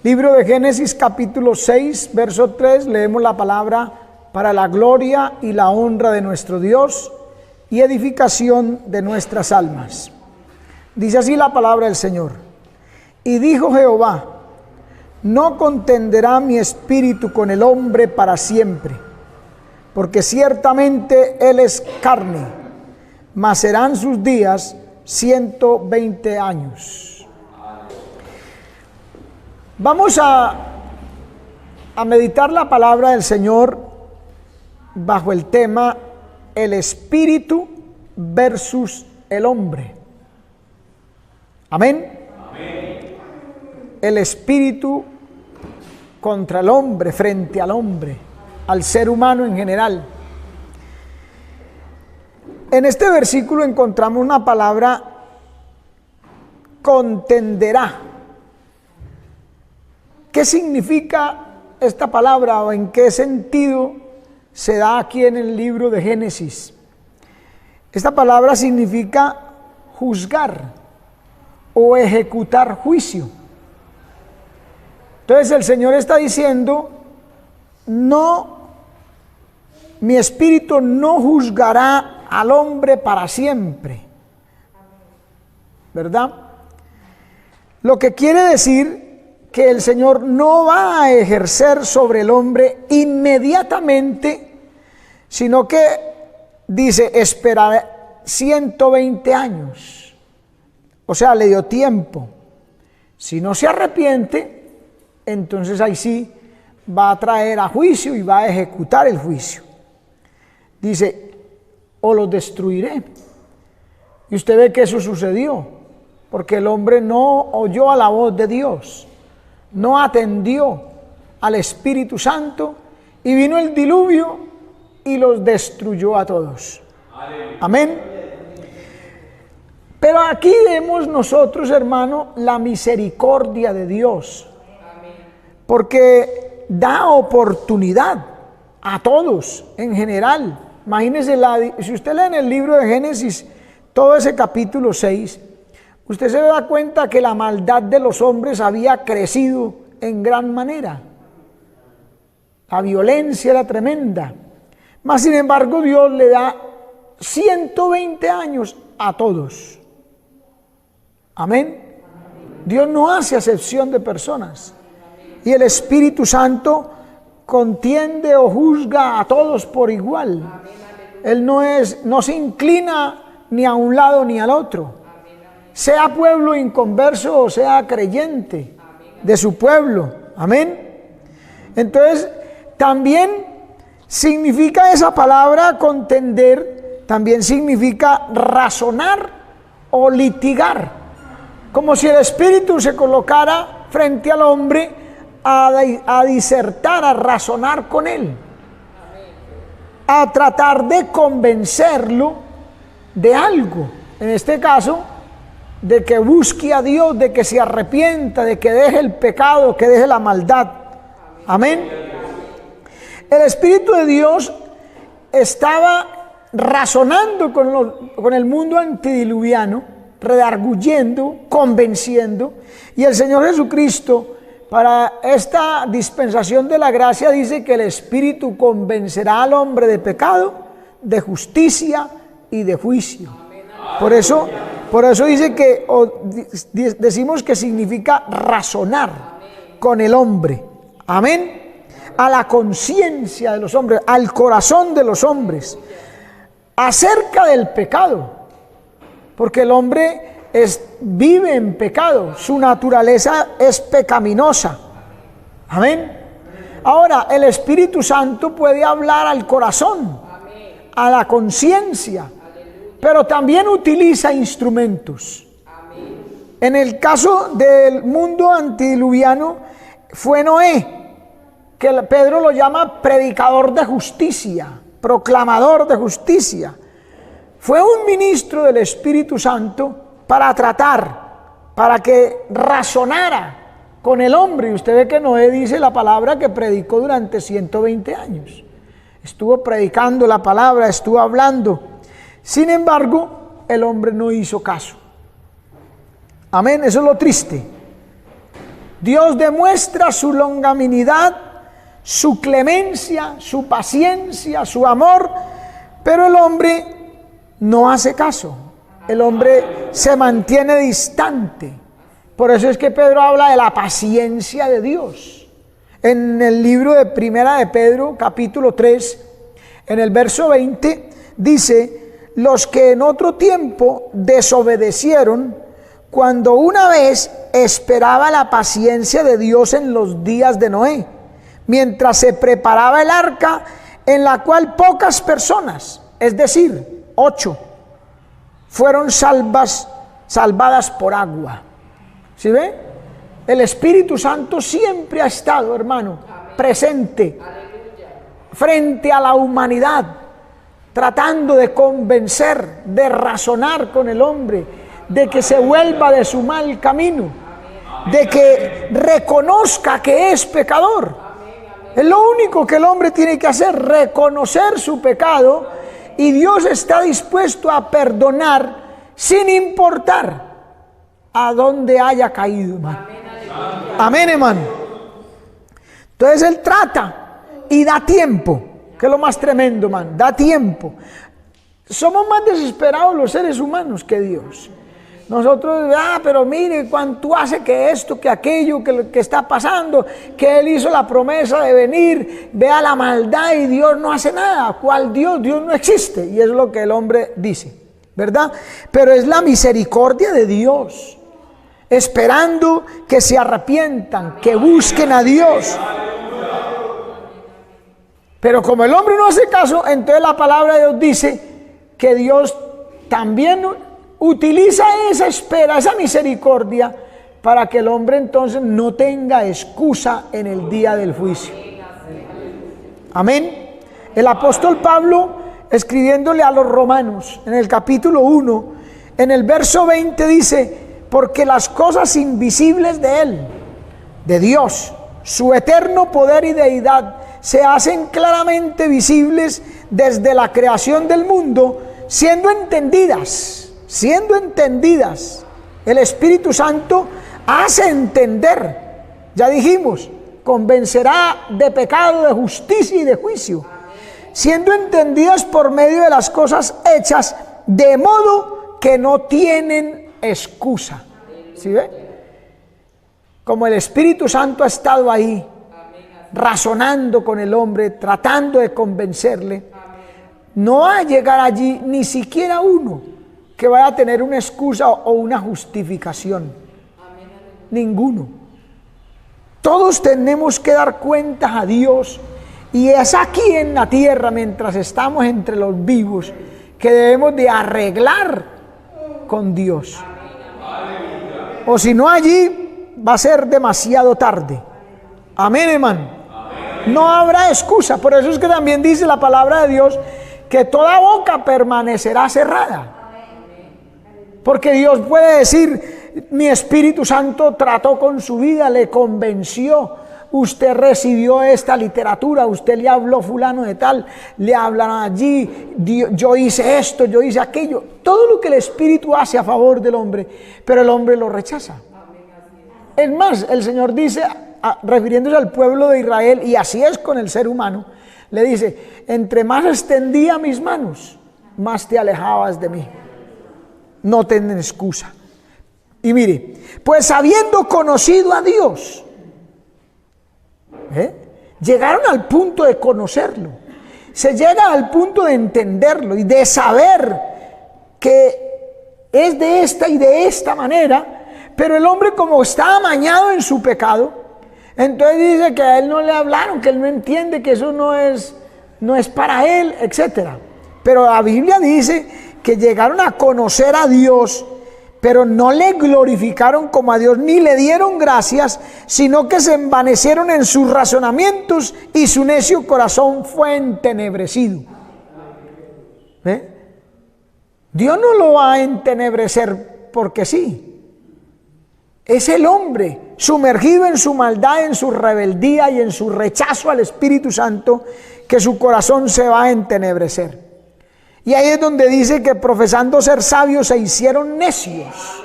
Libro de Génesis capítulo 6, verso 3, leemos la palabra: para la gloria y la honra de nuestro Dios y edificación de nuestras almas. Dice así la palabra del Señor: y dijo Jehová: no contenderá mi espíritu con el hombre para siempre, porque ciertamente él es carne, mas serán sus días 120 años. Vamos a meditar la palabra del Señor bajo el tema el espíritu versus el hombre. Amén. Amén. El espíritu contra el hombre, frente al hombre, al ser humano en general. En este versículo encontramos una palabra: contenderá. ¿Qué significa esta palabra o en qué sentido se da aquí en el libro de Génesis? Esta palabra significa juzgar o ejecutar juicio. Entonces el Señor está diciendo: no, mi espíritu no juzgará al hombre para siempre, ¿verdad? Lo que quiere decir que el Señor no va a ejercer sobre el hombre inmediatamente, sino que dice esperará 120 años. O sea, le dio tiempo. Si no se arrepiente, entonces ahí sí va a traer a juicio y va a ejecutar el juicio. Dice: o los destruiré. Y usted ve que eso sucedió, porque el hombre no oyó a la voz de Dios, no atendió al Espíritu Santo, y vino el diluvio y los destruyó a todos. Amén. Pero aquí vemos nosotros, hermano, la misericordia de Dios, porque da oportunidad a todos en general. Imagínense, si usted lee en el libro de Génesis todo ese capítulo 6, usted se da cuenta que la maldad de los hombres había crecido en gran manera. La violencia era tremenda. Mas sin embargo, Dios le da 120 años a todos. Amén. Dios no hace acepción de personas. Y el Espíritu Santo contiende o juzga a todos por igual. Él no se inclina ni a un lado ni al otro. Sea pueblo inconverso o sea creyente de su pueblo. Amén. Entonces, también significa esa palabra contender, también significa razonar o litigar. Como si el espíritu se colocara frente al hombre a disertar, a razonar con él, a tratar de convencerlo de algo. En este caso, de que busque a Dios, de que se arrepienta, de que deje el pecado, que deje la maldad. Amén. El Espíritu de Dios estaba razonando con el mundo antediluviano, redarguyendo, convenciendo, y el Señor Jesucristo, para esta dispensación de la gracia, dice que el Espíritu convencerá al hombre de pecado, de justicia y de juicio. Por eso dice que, decimos que significa razonar con el hombre. Amén. A la conciencia de los hombres, al corazón de los hombres, acerca del pecado. Porque el hombre vive en pecado, su naturaleza es pecaminosa. Amén. Ahora, el Espíritu Santo puede hablar al corazón, a la conciencia, pero también utiliza instrumentos. En el caso del mundo antediluviano fue Noé, que Pedro lo llama predicador de justicia, proclamador de justicia. Fue un ministro del Espíritu Santo para para que razonara con el hombre. Y usted ve que Noé dice la palabra que predicó durante 120 años. Estuvo predicando la palabra, estuvo hablando. Sin embargo, el hombre no hizo caso. Amén, eso es lo triste. Dios demuestra su longanimidad, su clemencia, su paciencia, su amor, pero el hombre no hace caso. El hombre se mantiene distante. Por eso es que Pedro habla de la paciencia de Dios. En el libro de Primera de Pedro, capítulo 3, en el verso 20, dice: los que en otro tiempo desobedecieron, cuando una vez esperaba la paciencia de Dios en los días de Noé, mientras se preparaba el arca, en la cual pocas personas, es decir, 8, fueron salvadas por agua. ¿Sí ve? El Espíritu Santo siempre ha estado, hermano, presente frente a la humanidad, tratando de convencer, de razonar con el hombre, de que se vuelva de su mal camino, de que reconozca que es pecador. Es lo único que el hombre tiene que hacer, reconocer su pecado, y Dios está dispuesto a perdonar sin importar a dónde haya caído, hermano. Amén, hermano. Entonces Él trata y da tiempo, que es lo más tremendo, hermano, da tiempo. Somos más desesperados los seres humanos que Dios. Nosotros, pero mire cuánto hace que esto, que aquello, que está pasando, que Él hizo la promesa de venir, vea la maldad y Dios no hace nada. ¿Cuál Dios? Dios no existe. Y es lo que el hombre dice, ¿verdad? Pero es la misericordia de Dios, esperando que se arrepientan, que busquen a Dios. Pero como el hombre no hace caso, entonces la palabra de Dios dice que Dios también utiliza esa espera, esa misericordia, para que el hombre entonces no tenga excusa en el día del juicio. Amén. El apóstol Pablo, escribiéndole a los romanos, en el capítulo 1, en el verso 20 dice: porque las cosas invisibles de Él, de Dios, su eterno poder y deidad, se hacen claramente visibles desde la creación del mundo, siendo entendidas. El Espíritu Santo hace entender, ya dijimos, convencerá de pecado, de justicia y de juicio, siendo entendidas por medio de las cosas hechas, de modo que no tienen excusa. ¿Sí ve? Como el Espíritu Santo ha estado ahí, razonando con el hombre, tratando de convencerle, no va a llegar allí ni siquiera uno que vaya a tener una excusa o una justificación. Ninguno. Todos tenemos que dar cuentas a Dios, y es aquí en la tierra, mientras estamos entre los vivos, que debemos de arreglar con Dios. O si no, allí va a ser demasiado tarde. Amén, hermano. No habrá excusa. Por eso es que también dice la palabra de Dios que toda boca permanecerá cerrada. Porque Dios puede decir: mi Espíritu Santo trató con su vida, le convenció, usted recibió esta literatura, usted le habló fulano de tal, le hablaron allí, yo hice esto, yo hice aquello. Todo lo que el Espíritu hace a favor del hombre, pero el hombre lo rechaza. Es más, el Señor dice, refiriéndose al pueblo de Israel, y así es con el ser humano, le dice: entre más extendía mis manos, más te alejabas de mí. No tienen excusa. Y mire, pues habiendo conocido a Dios, llegaron al punto de conocerlo. Se llega al punto de entenderlo y de saber que es de esta y de esta manera, pero el hombre, como está amañado en su pecado, entonces dice que a él no le hablaron, que él no entiende, que eso no es para él, etc. Pero la Biblia dice que llegaron a conocer a Dios, pero no le glorificaron como a Dios, ni le dieron gracias, sino que se envanecieron en sus razonamientos, y su necio corazón fue entenebrecido. Dios no lo va a entenebrecer porque sí. Es el hombre sumergido en su maldad, en su rebeldía y en su rechazo al Espíritu Santo, que su corazón se va a entenebrecer. Y ahí es donde dice que profesando ser sabios se hicieron necios.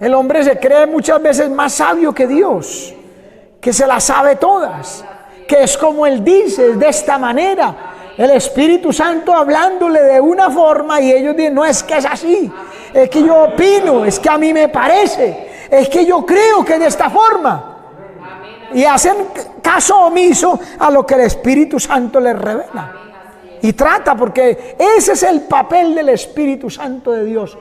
El hombre se cree muchas veces más sabio que Dios, que se las sabe todas, que es como Él dice, es de esta manera. El Espíritu Santo hablándole de una forma y ellos dicen, no, es que es así, es que yo opino, es que a mí me parece, es que yo creo que es de esta forma. Y hacen caso omiso a lo que el Espíritu Santo les revela. Y trata, porque ese es el papel del Espíritu Santo de Dios.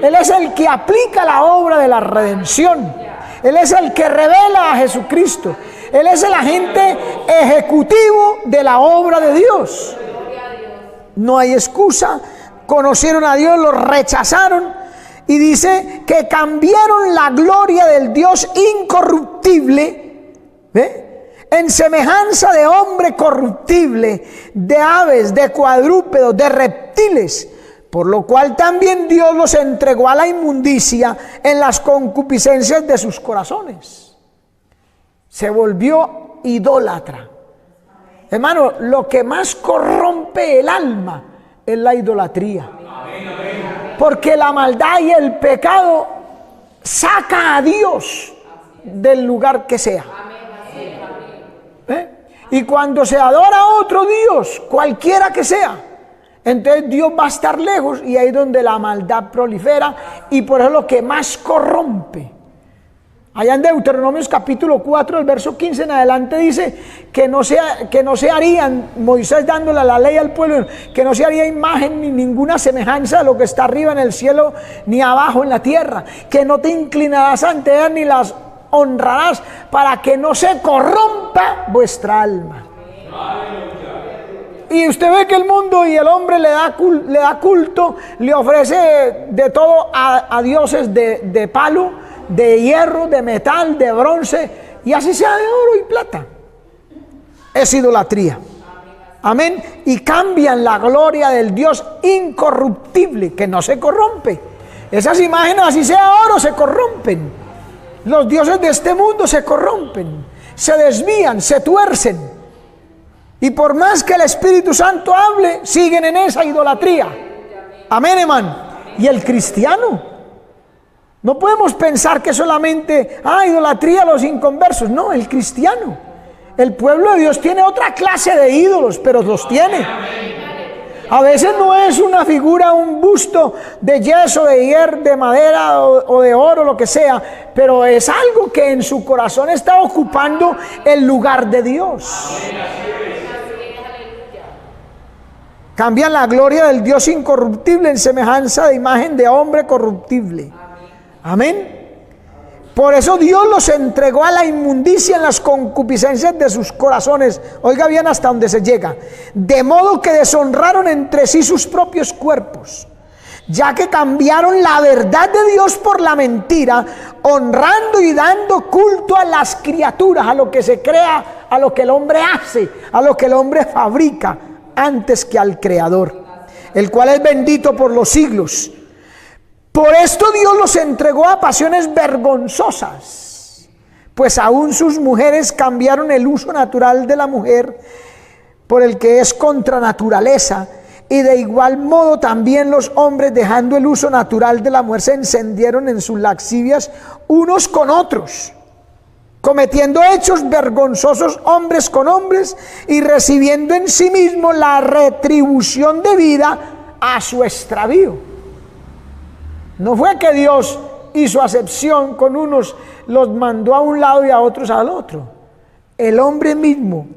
Él es el que aplica la obra de la redención. Él es el que revela a Jesucristo. Él es el agente ejecutivo de la obra de Dios. No hay excusa. Conocieron a Dios, lo rechazaron. Y dice que cambiaron la gloria del Dios incorruptible, en semejanza de hombre corruptible, de aves, de cuadrúpedos, de reptiles, por lo cual también Dios los entregó a la inmundicia en las concupiscencias de sus corazones. Se volvió idólatra. Hermano, lo que más corrompe el alma es la idolatría. Porque la maldad y el pecado saca a Dios del lugar que sea. Y cuando se adora a otro Dios, cualquiera que sea, entonces Dios va a estar lejos, y ahí es donde la maldad prolifera, y por eso es lo que más corrompe. Allá en Deuteronomios capítulo 4, el verso 15 en adelante dice que no se harían, Moisés dándole la ley al pueblo, que no se haría imagen ni ninguna semejanza de lo que está arriba en el cielo ni abajo en la tierra, que no te inclinarás ante él ni las honrarás, para que no se corrompa vuestra alma. Y usted ve que el mundo y el hombre le da culto, le ofrece de todo a dioses de palo, de hierro, de metal, de bronce, y así sea de oro y plata. Es idolatría. Amén. Y cambian la gloria del Dios incorruptible, que no se corrompe. Esas imágenes, así sea oro, se corrompen. Los dioses de este mundo se corrompen, se desvían, se tuercen. Y por más que el Espíritu Santo hable, siguen en esa idolatría. Amén, hermano. Y el cristiano, no podemos pensar que solamente, idolatría a los inconversos. No, el cristiano, el pueblo de Dios tiene otra clase de ídolos, pero los tiene. A veces no es una figura, un busto de yeso, de hierro, de madera o de oro, lo que sea, pero es algo que en su corazón está ocupando el lugar de Dios. Cambian la gloria del Dios incorruptible en semejanza de imagen de hombre corruptible. Amén. Por eso Dios los entregó a la inmundicia en las concupiscencias de sus corazones. Oiga bien hasta donde se llega. De modo que deshonraron entre sí sus propios cuerpos, ya que cambiaron la verdad de Dios por la mentira, honrando y dando culto a las criaturas, a lo que se crea, a lo que el hombre hace, a lo que el hombre fabrica, antes que al Creador, el cual es bendito por los siglos. Por esto Dios los entregó a pasiones vergonzosas, pues aún sus mujeres cambiaron el uso natural de la mujer por el que es contra naturaleza, y de igual modo también los hombres, dejando el uso natural de la mujer, se encendieron en sus lascivias unos con otros, cometiendo hechos vergonzosos hombres con hombres, y recibiendo en sí mismos la retribución debida a su extravío. No fue que Dios hizo acepción con unos, los mandó a un lado y a otros al otro. El hombre mismo,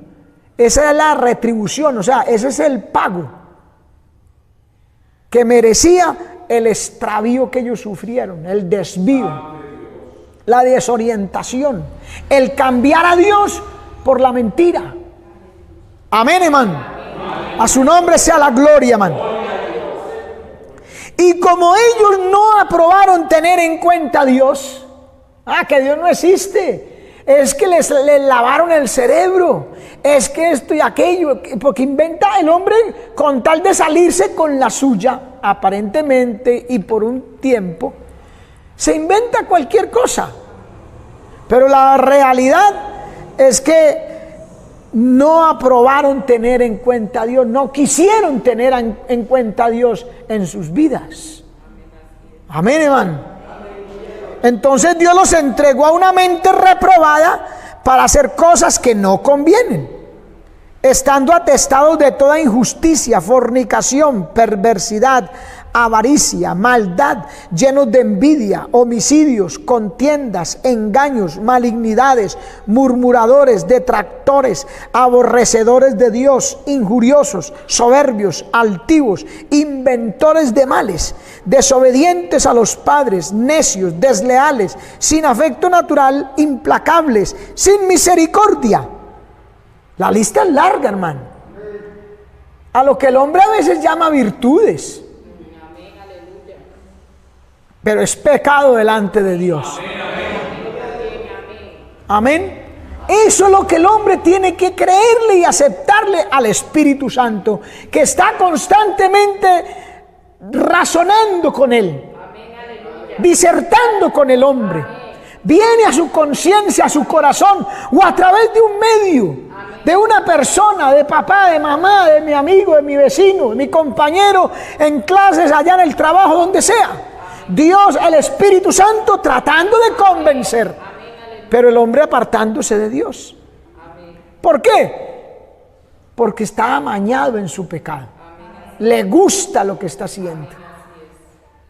esa es la retribución, o sea, ese es el pago que merecía el extravío que ellos sufrieron, el desvío, la desorientación, el cambiar a Dios por la mentira. Amén, hermano. A su nombre sea la gloria, hermano. Y como ellos no aprobaron tener en cuenta a Dios, que Dios no existe, es que les lavaron el cerebro, es que esto y aquello, porque inventa el hombre con tal de salirse con la suya, aparentemente y por un tiempo, se inventa cualquier cosa. Pero la realidad es que no aprobaron tener en cuenta a Dios, no quisieron tener en cuenta a Dios en sus vidas. Amén, hermano. Entonces Dios los entregó a una mente reprobada para hacer cosas que no convienen, estando atestados de toda injusticia, fornicación, perversidad, avaricia, maldad, llenos de envidia, homicidios, contiendas, engaños, malignidades, murmuradores, detractores, aborrecedores de Dios, injuriosos, soberbios, altivos, inventores de males, desobedientes a los padres, necios, desleales, sin afecto natural, implacables, sin misericordia. La lista es larga, hermano. A lo que el hombre a veces llama virtudes, pero es pecado delante de Dios. Amén. Eso es lo que el hombre tiene que creerle y aceptarle al Espíritu Santo, que está constantemente razonando con él, disertando con el hombre. Viene a su conciencia, a su corazón, o a través de un medio, de una persona, de papá, de mamá, de mi amigo, de mi vecino, de mi compañero en clases, allá en el trabajo, donde sea. Dios, el Espíritu Santo, tratando de convencer, pero el hombre apartándose de Dios. ¿Por qué? Porque está amañado en su pecado. Le gusta lo que está haciendo.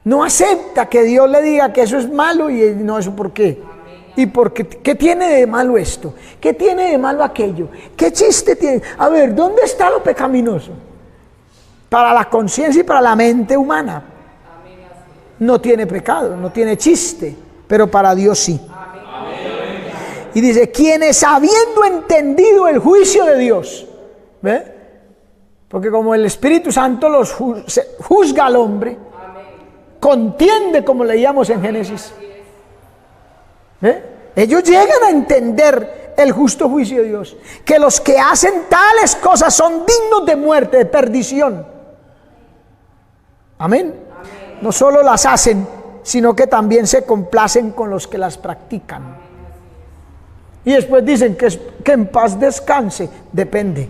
No acepta que Dios le diga que eso es malo y no, eso ¿por qué? ¿Y por qué? ¿Qué tiene de malo esto? ¿Qué tiene de malo aquello? ¿Qué chiste tiene? A ver, ¿dónde está lo pecaminoso? Para la conciencia y para la mente humana no tiene pecado, no tiene chiste, pero para Dios sí. Y dice, quienes habiendo entendido el juicio de Dios, ¿ve? Porque como el Espíritu Santo los juzga al hombre, contiende, como leíamos en Génesis, ellos llegan a entender el justo juicio de Dios, que los que hacen tales cosas son dignos de muerte, de perdición. Amén. No solo las hacen, sino que también se complacen con los que las practican. Y después dicen que en paz descanse. Depende.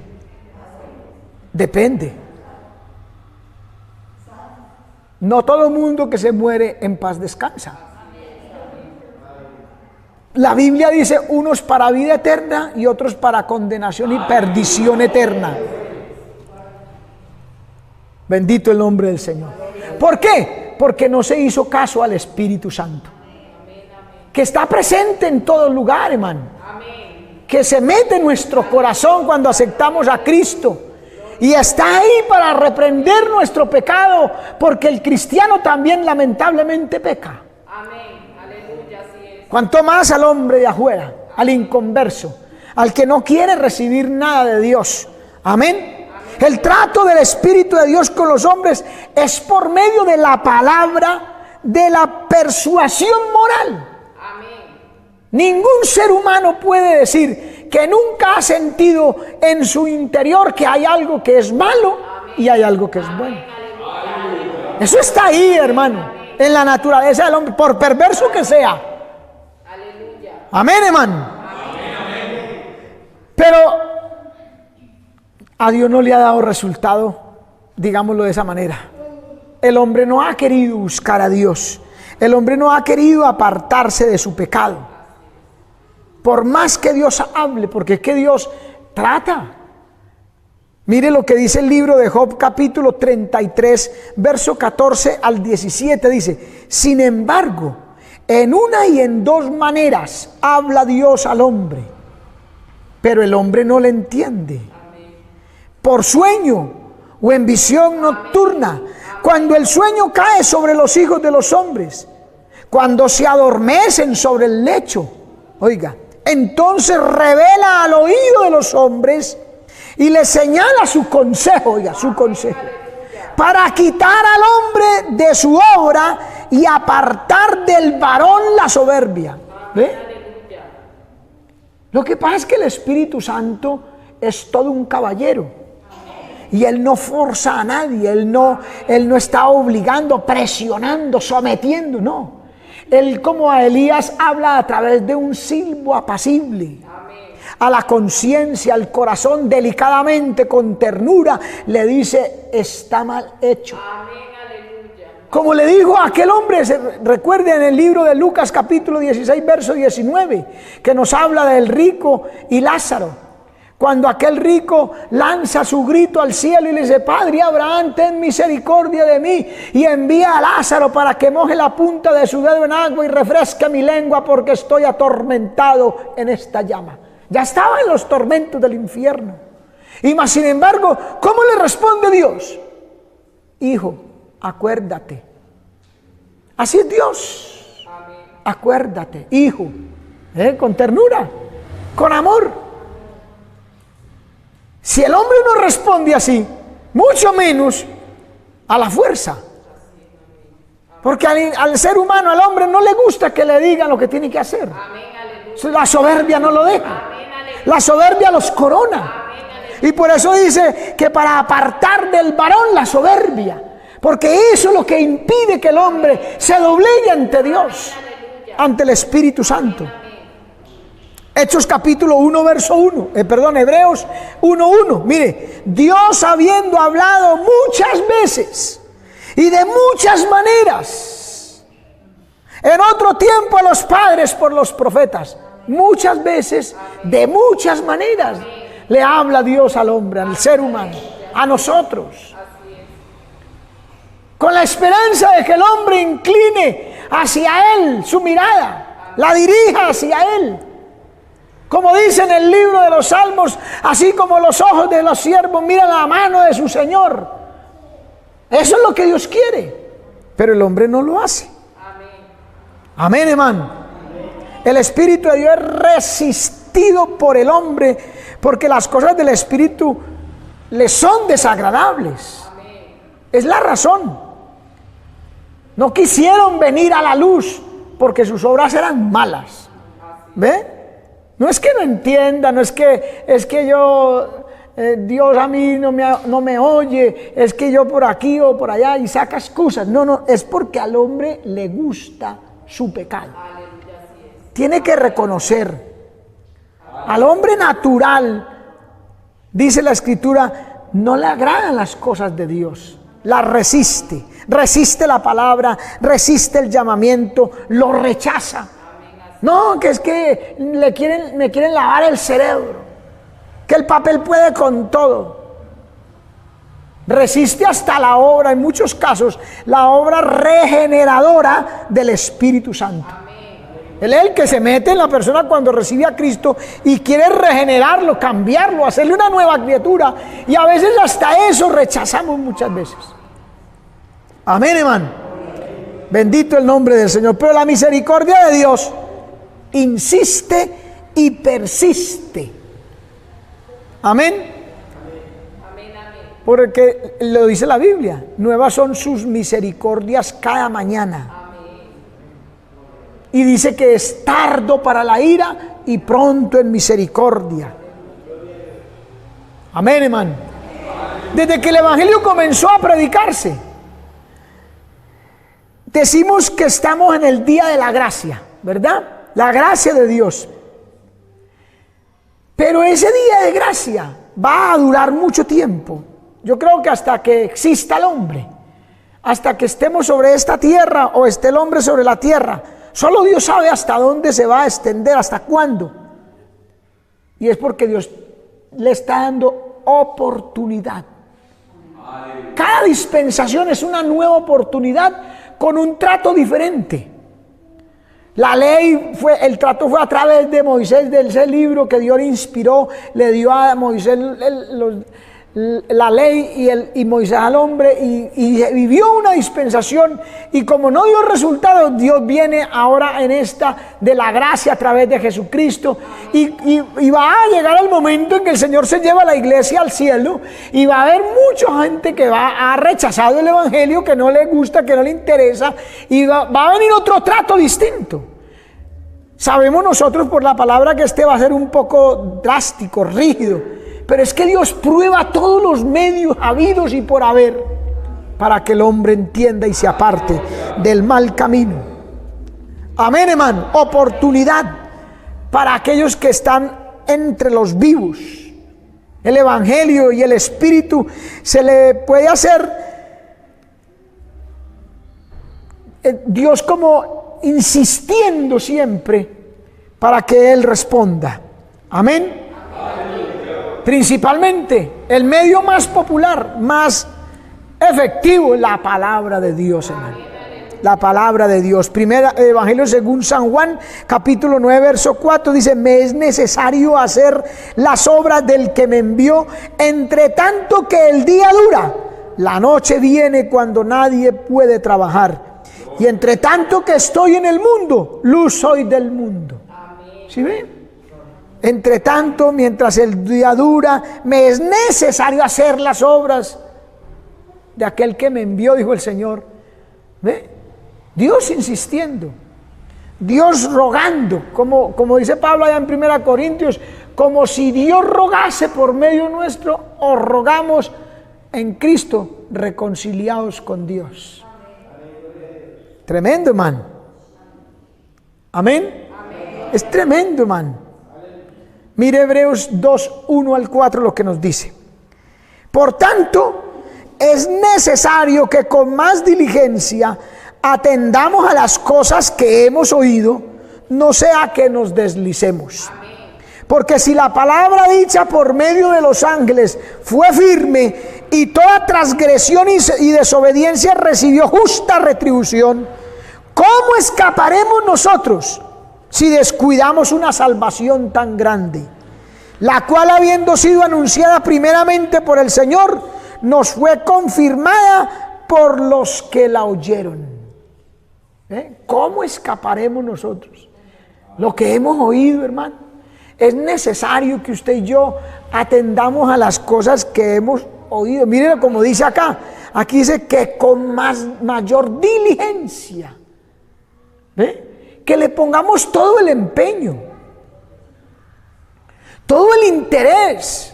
No todo mundo que se muere en paz descansa. La Biblia dice unos para vida eterna y otros para condenación y perdición eterna. Bendito el nombre del Señor. ¿Por qué? Porque no se hizo caso al Espíritu Santo, que está presente en todo lugar, hermano, que se mete en nuestro corazón cuando aceptamos a Cristo y está ahí para reprender nuestro pecado, porque el cristiano también lamentablemente peca. Cuanto más al hombre de afuera, al inconverso, al que no quiere recibir nada de Dios. Amén. El trato del Espíritu de Dios con los hombres es por medio de la palabra, de la persuasión moral. Ningún ser humano puede decir que nunca ha sentido en su interior que hay algo que es malo y hay algo que es bueno. Eso está ahí, hermano, en la naturaleza del hombre, por perverso que sea. Amén, hermano. Pero a Dios no le ha dado resultado, digámoslo de esa manera. El hombre no ha querido buscar a Dios. El hombre no ha querido apartarse de su pecado. Por más que Dios hable, porque es que Dios trata. Mire lo que dice el libro de Job, capítulo 33, verso 14 al 17. Dice, sin embargo, en una y en dos maneras habla Dios al hombre, pero el hombre no le entiende. Por sueño o en visión nocturna, cuando el sueño cae sobre los hijos de los hombres, cuando se adormecen sobre el lecho, oiga, entonces revela al oído de los hombres y les señala su consejo, oiga, su consejo, para quitar al hombre de su obra y apartar del varón la soberbia. ¿Ve? Lo que pasa es que el Espíritu Santo es todo un caballero. Y Él no forza a nadie, Él no está obligando, presionando, sometiendo, no. Él, como a Elías, habla a través de un silbo apacible. A la conciencia, al corazón, delicadamente, con ternura, le dice, está mal hecho. Como le dijo a aquel hombre, recuerde en el libro de Lucas capítulo 16, verso 19, que nos habla del rico y Lázaro. Cuando aquel rico lanza su grito al cielo y le dice: Padre Abraham, ten misericordia de mí y envía a Lázaro para que moje la punta de su dedo en agua y refresque mi lengua, porque estoy atormentado en esta llama. Ya estaba en los tormentos del infierno. Y más sin embargo, ¿cómo le responde Dios? Hijo, acuérdate. Así es Dios. Amén. Acuérdate, hijo, con ternura, con amor. Si el hombre no responde así, mucho menos a la fuerza. Porque al ser humano, al hombre, no le gusta que le digan lo que tiene que hacer. La soberbia no lo deja. La soberbia los corona. Y por eso dice que para apartar del varón la soberbia. Porque eso es lo que impide que el hombre se doblegue ante Dios, ante el Espíritu Santo. Hechos capítulo 1, verso 1, Hebreos 1:1. Mire, Dios habiendo hablado muchas veces y de muchas maneras, en otro tiempo a los padres por los profetas, muchas veces, de muchas maneras, le habla Dios al hombre, al ser humano, a nosotros. Con la esperanza de que el hombre incline hacia Él su mirada, la dirija hacia Él. Como dice en el libro de los Salmos, así como los ojos de los siervos miran la mano de su Señor. Eso es lo que Dios quiere, pero el hombre no lo hace. Amén, hermano. El Espíritu de Dios es resistido por el hombre porque las cosas del Espíritu le son desagradables. Es la razón. No quisieron venir a la luz porque sus obras eran malas. ¿Ve? No es que no entienda, no es que yo, Dios a mí no me oye, es que yo por aquí o por allá y saca excusas. No, es porque al hombre le gusta su pecado. Tiene que reconocer. Al hombre natural, dice la Escritura, no le agradan las cosas de Dios. Las resiste la palabra, resiste el llamamiento, lo rechaza. No, que es que me quieren lavar el cerebro, que el papel puede con todo. Resiste hasta la obra, en muchos casos, la obra regeneradora del Espíritu Santo. Él es el que se mete en la persona cuando recibe a Cristo y quiere regenerarlo, cambiarlo, hacerle una nueva criatura. Y a veces hasta eso rechazamos muchas veces. Amén, hermano. Bendito el nombre del Señor. Pero la misericordia de Dios insiste y persiste. Amén. Porque lo dice la Biblia, nuevas son sus misericordias cada mañana. Y dice que es tardo para la ira y pronto en misericordia. Amén, hermano. Desde que el Evangelio comenzó a predicarse, decimos que estamos en el día de la gracia, ¿verdad? La gracia de Dios. Pero ese día de gracia va a durar mucho tiempo. Yo creo que hasta que exista el hombre, hasta que estemos sobre esta tierra o esté el hombre sobre la tierra, solo Dios sabe hasta dónde se va a extender, hasta cuándo. Y es porque Dios le está dando oportunidad. Cada dispensación es una nueva oportunidad con un trato diferente. La ley el trato fue a través de Moisés, de ese libro que Dios le inspiró, le dio a Moisés la ley y Moisés al hombre y vivió una dispensación, y como no dio resultados, Dios viene ahora en esta de la gracia a través de Jesucristo y va a llegar el momento en que el Señor se lleva a la iglesia al cielo y va a haber mucha gente que ha rechazado el Evangelio, que no le gusta, que no le interesa, y va a venir otro trato distinto. Sabemos nosotros por la palabra que va a ser un poco drástico, rígido. Pero es que Dios prueba todos los medios habidos y por haber para que el hombre entienda y se aparte del mal camino. Amén, hermano. Oportunidad para aquellos que están entre los vivos. El Evangelio y el Espíritu se le puede hacer Dios como insistiendo siempre para que Él responda. Amén. Principalmente, el medio más popular, más efectivo, la palabra de Dios, hermano. La palabra de Dios. Primero Evangelio según San Juan, capítulo 9, verso 4, dice: me es necesario hacer las obras del que me envió, entre tanto que el día dura. La noche viene cuando nadie puede trabajar. Y entre tanto que estoy en el mundo, luz soy del mundo. ¿Sí ven? Entre tanto, mientras el día dura, me es necesario hacer las obras de aquel que me envió, dijo el Señor. ¿Ve? Dios insistiendo, Dios rogando, como dice Pablo allá en 1 Corintios, como si Dios rogase por medio nuestro, os rogamos en Cristo, reconciliados con Dios. Tremendo, hermano. Amén. Es tremendo, hermano. Mire Hebreos 2, 1 al 4 lo que nos dice. Por tanto, es necesario que con más diligencia atendamos a las cosas que hemos oído, no sea que nos deslicemos. Porque si la palabra dicha por medio de los ángeles fue firme, y toda transgresión y desobediencia recibió justa retribución, ¿cómo escaparemos nosotros si descuidamos una salvación tan grande, la cual, habiendo sido anunciada primeramente por el Señor, nos fue confirmada por los que la oyeron? ¿Cómo escaparemos nosotros? Lo que hemos oído, hermano. Es necesario que usted y yo atendamos a las cosas que hemos oído. Miren como dice acá. Aquí dice que con mayor diligencia. Que le pongamos todo el empeño, todo el interés.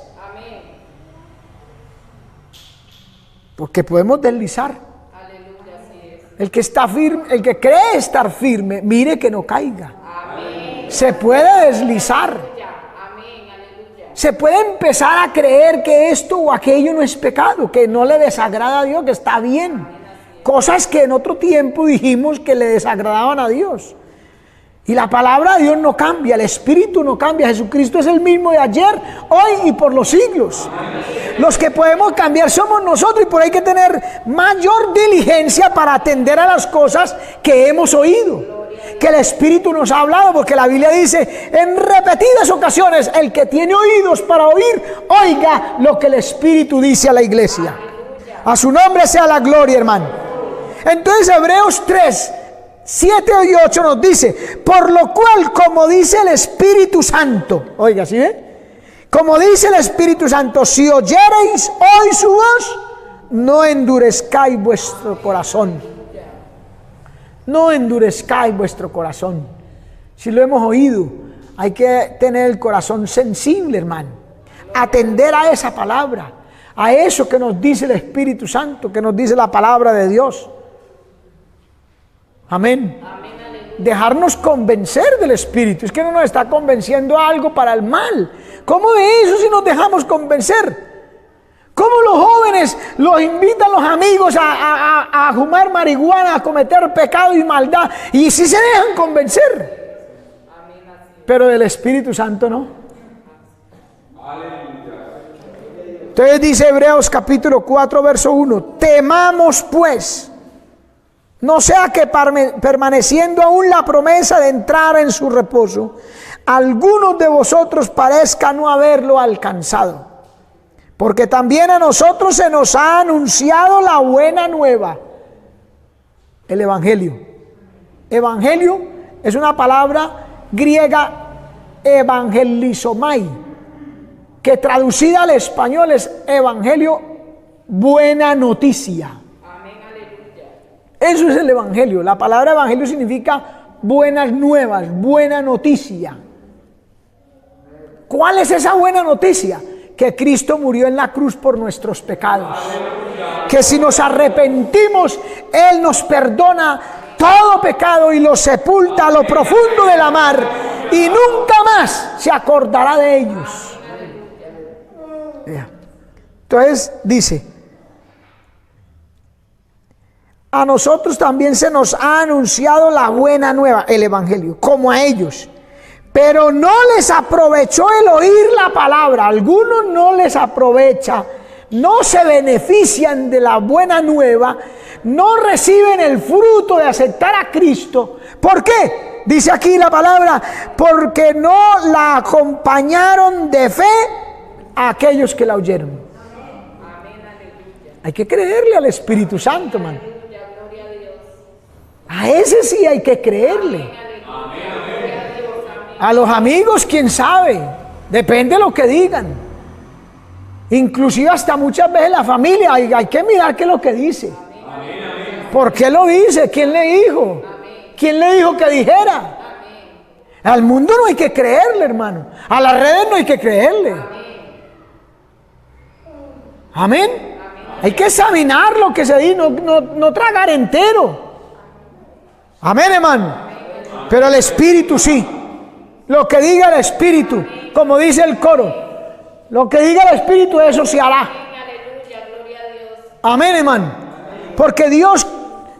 Porque podemos deslizar. El que está firme, el que cree estar firme, mire que no caiga. Amén. Se puede deslizar. Amén. Se puede empezar a creer que esto o aquello no es pecado, que no le desagrada a Dios, que está bien. Cosas que en otro tiempo dijimos que le desagradaban a Dios. Y la palabra de Dios no cambia, el Espíritu no cambia. Jesucristo es el mismo de ayer, hoy y por los siglos. Los que podemos cambiar somos nosotros, y por ahí hay que tener mayor diligencia para atender a las cosas que hemos oído, que el Espíritu nos ha hablado, porque la Biblia dice en repetidas ocasiones: el que tiene oídos para oír, oiga lo que el Espíritu dice a la iglesia. A su nombre sea la gloria, hermano. Entonces Hebreos 3, 7 y 8 nos dice: por lo cual, como dice el Espíritu Santo, oiga, ¿sí ve? Como dice el Espíritu Santo: si oyereis hoy su voz, no endurezcáis vuestro corazón. No endurezcáis vuestro corazón. Si lo hemos oído, hay que tener el corazón sensible, hermano. Atender a esa palabra, a eso que nos dice el Espíritu Santo, que nos dice la palabra de Dios. Amén. Dejarnos convencer del Espíritu. Es que no nos está convenciendo algo para el mal. ¿Cómo de eso si nos dejamos convencer? ¿Cómo los jóvenes los invitan los amigos a fumar marihuana, a cometer pecado y maldad, y si se dejan convencer? Pero del Espíritu Santo no. Entonces dice Hebreos capítulo 4 verso 1: temamos pues, no sea que permaneciendo aún la promesa de entrar en su reposo, algunos de vosotros parezca no haberlo alcanzado. Porque también a nosotros se nos ha anunciado la buena nueva, el Evangelio. Evangelio es una palabra griega, evangelizomai, que traducida al español es evangelio, buena noticia. Eso es el Evangelio. La palabra Evangelio significa buenas nuevas, buena noticia. ¿Cuál es esa buena noticia? Que Cristo murió en la cruz por nuestros pecados. Que si nos arrepentimos, Él nos perdona todo pecado y lo sepulta a lo profundo de la mar, y nunca más se acordará de ellos. Entonces dice: a nosotros también se nos ha anunciado la buena nueva, el evangelio, como a ellos. Pero no les aprovechó el oír la palabra. Algunos no les aprovecha, no se benefician de la buena nueva, no reciben el fruto de aceptar a Cristo. ¿Por qué? Dice aquí la palabra, porque no la acompañaron de fe a aquellos que la oyeron. Hay que creerle al Espíritu Santo, hermano. A ese sí hay que creerle. A los amigos, quién sabe, depende de lo que digan. Inclusive hasta muchas veces la familia, hay que mirar qué es lo que dice. ¿Por qué lo dice? ¿Quién le dijo? ¿Quién le dijo que dijera? Al mundo no hay que creerle, hermano. A las redes no hay que creerle. Amén. Hay que examinar lo que se dice, no tragar entero. Amén, hermano. Pero el Espíritu sí. Lo que diga el Espíritu, como dice el coro, lo que diga el Espíritu, eso se hará. Amén, hermano. Porque Dios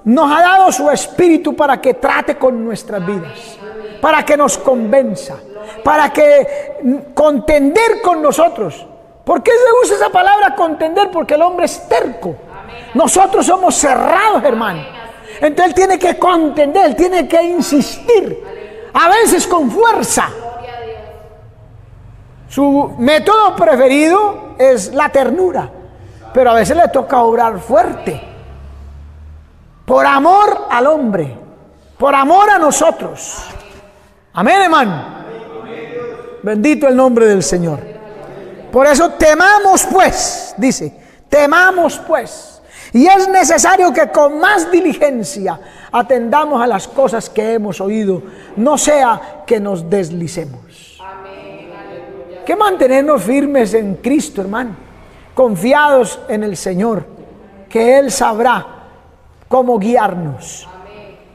nos ha dado su Espíritu para que trate con nuestras vidas, para que nos convenza, para que contender con nosotros. ¿Por qué se usa esa palabra contender? Porque el hombre es terco. Nosotros somos cerrados, hermano. Entonces él tiene que contender, él tiene que insistir, a veces con fuerza. Su método preferido es la ternura, pero a veces le toca obrar fuerte, por amor al hombre, por amor a nosotros. Amén, hermano. Bendito el nombre del Señor. Por eso temamos pues, dice, temamos pues. Y es necesario que con más diligencia atendamos a las cosas que hemos oído, no sea que nos deslicemos. Hay que mantenernos firmes en Cristo, hermano, confiados en el Señor, que Él sabrá cómo guiarnos.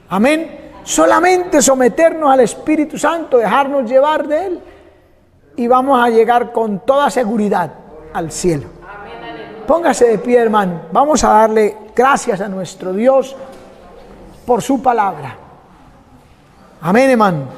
Amén. Solamente someternos al Espíritu Santo, dejarnos llevar de Él, y vamos a llegar con toda seguridad al cielo. Póngase de pie, hermano. Vamos a darle gracias a nuestro Dios por su palabra. Amén, hermano.